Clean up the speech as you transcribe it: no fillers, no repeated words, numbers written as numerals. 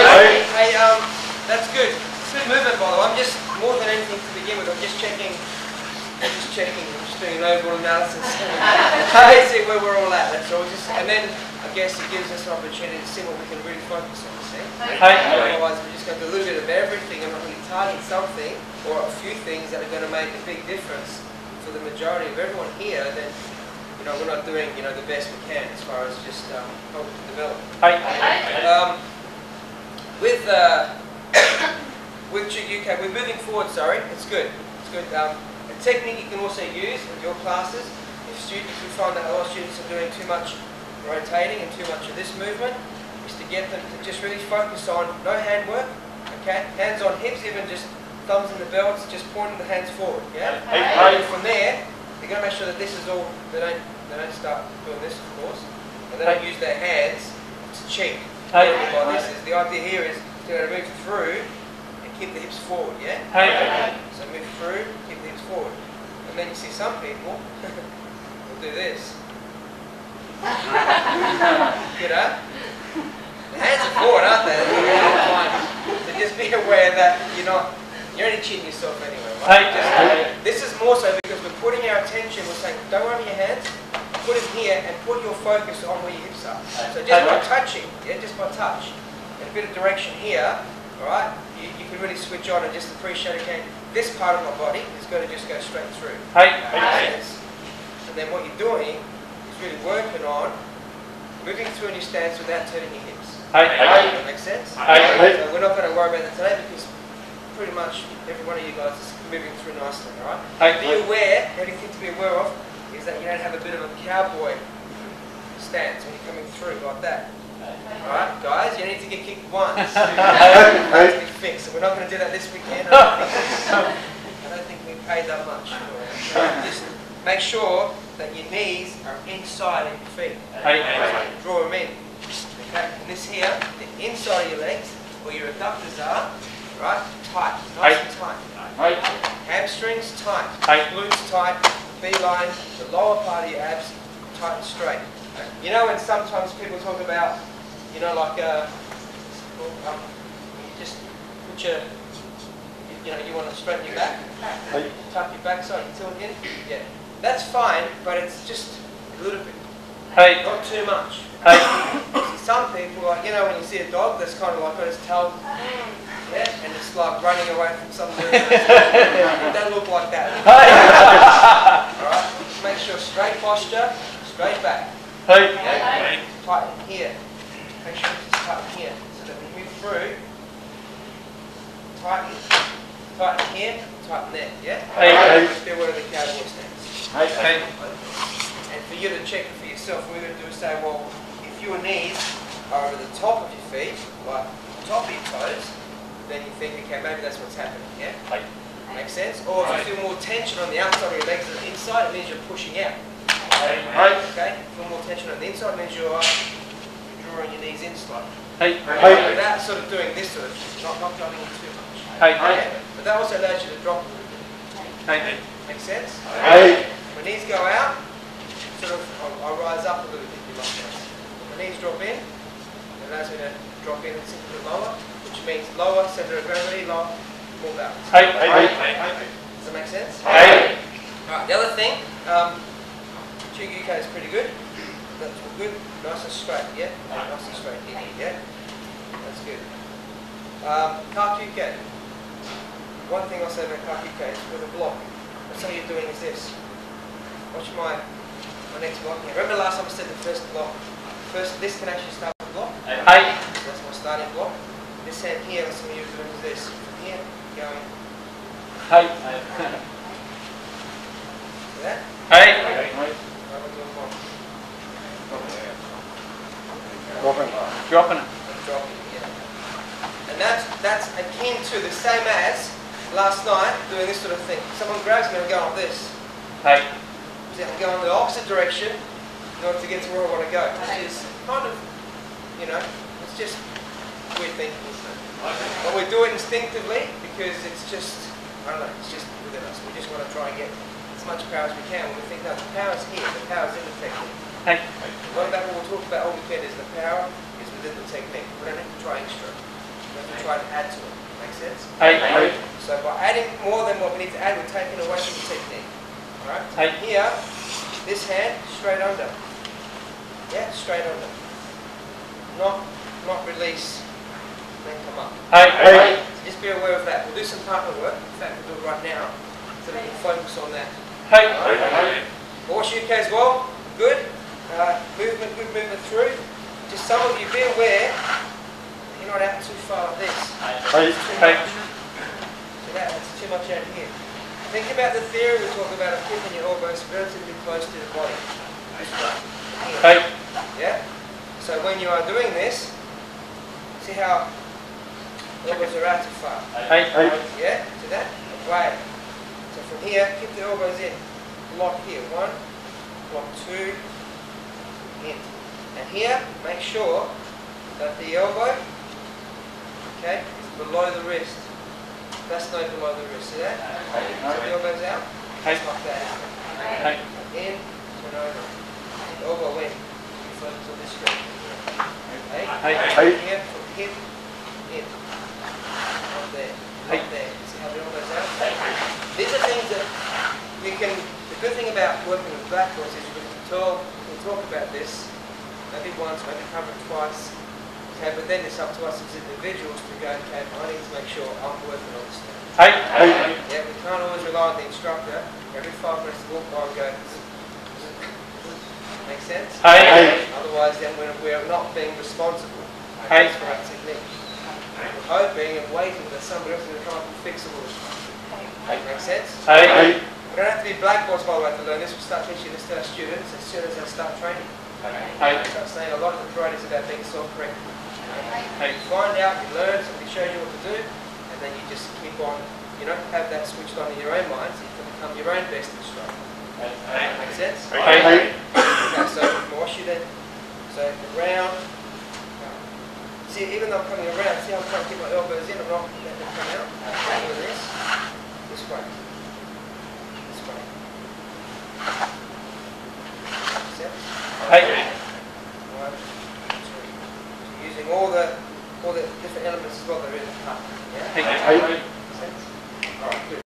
Hey, that's good. It's good movement, by the way. I'm just, more than anything to begin with, I'm just checking, I'm just doing an overall analysis. See where we're all at, that's all. And then, I guess it gives us an opportunity to see what we can really focus on, see? Otherwise, we're just going to do a little bit of everything and not really target something, or a few things that are going to make a big difference for the majority of everyone here. Then, you know, we're not doing, you know, the best we can as far as just helping to develop. With uke, we're moving forward, sorry, it's good. It's good. A technique you can also use in your classes, if you find that a lot of students are doing too much rotating and too much of this movement, is to get them to just really focus on no hand work, okay? Hands on hips, even just thumbs in the belts, just pointing the hands forward, yeah? And from there, you're going to make sure that this is all, they don't start doing this, of course, and they don't use their hands to cheat. The idea here is to move through and keep the hips forward, yeah? So move through, keep the hips forward. And then you see some people will do this. You know? The hands are forward, aren't they? So just be aware that you're only cheating yourself anyway, right? This is more so because we're putting our attention, we're saying, don't worry about your hands, put them here and put your focus on where your hips are. So just by touching, yeah, just by touch, and a bit of direction here, alright, you can really switch on and just appreciate, okay, this part of my body is going to just go straight through. And then what you're doing is really working on moving through in your stance without turning your hips. That makes sense? So we're not going to worry about that today because pretty much every one of you guys is moving through nicely, alright? Be aware, the only thing to be aware of is that you don't have a bit of a cowboy stance when you're coming through like that. Alright, guys, you need to get kicked once. To be fixed. So we're not going to do that this weekend. I don't think we paid that much. Just make sure that your knees are inside of your feet. Draw them in. Okay, and this here, the inside of your legs, where your adductors are, right? Tight, nice and tight. Hamstrings tight, glutes tight, beeline, the lower part of your abs tight and straight. You know when sometimes people talk about, you know, like you just put your, you want to straighten your back, tuck your backside, you tilt in, yeah. That's fine, but it's just a little bit, not too much. Some people, like, you know, when you see a dog that's kind of like got its tail, yeah, and it's like running away from something. It doesn't look like that. Alright, just make sure straight posture, straight back. Yeah? Tighten here. Make sure it's tighten here. So that when you move through, tighten here, tighten there. Yeah? Just be aware of the cowboy stance. And for you to check it for yourself, what we're going to do is say, well, if your knees are over the top of your feet, like the top of your toes, then you think, okay, maybe that's what's happening, yeah? Makes sense? Or if you feel more tension on the outside of your legs than the inside, it means you're pushing out. Okay? Feel more tension on the inside, it means you're drawing your knees in slightly. Without sort of doing this sort of, not going in too much. Yeah? But that also allows you to drop a little bit. Makes sense? When knees go out, sort of, I'll rise up a little bit, you like that. When my knees drop in, it allows me to drop in and sink a bit lower, which means lower center of gravity, lower, more balance. Does that make sense? Alright, the other thing, uke is pretty good. That's good. Nice and straight, yeah? Nice and straight here, yeah? That's good. Kaiapoi. One thing I'll say about Kaiapoi is with a block. What some of you are doing is this. Watch my next block here. Remember last time I said the first block? This can actually start with a block. That's my starting block. This hand here, what some of you are doing is this. From here, going. See that? Dropping it. And that's akin to the same as last night doing this sort of thing. Someone grabs me and I go like this. See, I'm going the opposite direction in order to get to where I want to go. Which is kind of, it's just weird thinking. But we do it instinctively because it's just, I don't know, it's just within us. We just want to try and get as much power as we can. When we think, no, the power's here, the power's in the technique. What we'll talk about all weekend is the power is within the technique. We don't have to try extra. try to add to it. Make sense? Hey. So by adding more than what we need to add, we're taking away from the technique. Alright? So here, this hand, straight under. Yeah, straight under. Not release, then come up. Hey. So just be aware of that. We'll do some partner work. In fact, we'll do it right now, so we can focus on that. Hey. Wash uke as well. Good. Good movement through. Just some of you, be aware you're not out too far like this. Hey. So that's too much out here. Think about the theory we talk about of keeping your elbows relatively close to the body. Hey. Yeah? So when you are doing this, see how elbows are out too far. Hey. Yeah? See that? Away. So from here, keep the elbows in. Block here. 1, block 2, in. And here, make sure that the elbow, okay, is below the wrist. That's no below the wrist. See that? So the elbow's out. Just like that. In, turn over. The elbow in. You focus on this straight. Okay? Here, from hip, in. Up there. Up there. See how the elbow's out? These are things that we can. The good thing about working with black belts is we can talk about this. Maybe once, maybe cover it twice. Okay, but then it's up to us as individuals to go, okay, I need to make sure I'm working on this thing. Yeah, we can't always rely on the instructor. Every 5 minutes to walk by and go, make sense? Otherwise then we're not being responsible for our technique. We're hoping and waiting that somebody else is going to come up and fix all this. Make sense? We don't have to be black belts, by the way, to learn this. We start teaching this to our students as soon as they start training. I start saying a lot of the karate is about being self-correcting. You find out, you learn, somebody shows you what to do, and then you just keep on, have that switched on in your own mind so you can become your own best instructor. Make sense? Okay, so wash you then. So around. See, even though I'm coming around, see how I'm trying to keep my elbows in, I'm not letting them come out. I'm doing this. This way. This way. Make sense? One, two. Using all the different elements as well that are in the part. Yeah? Makes sense? Alright, good.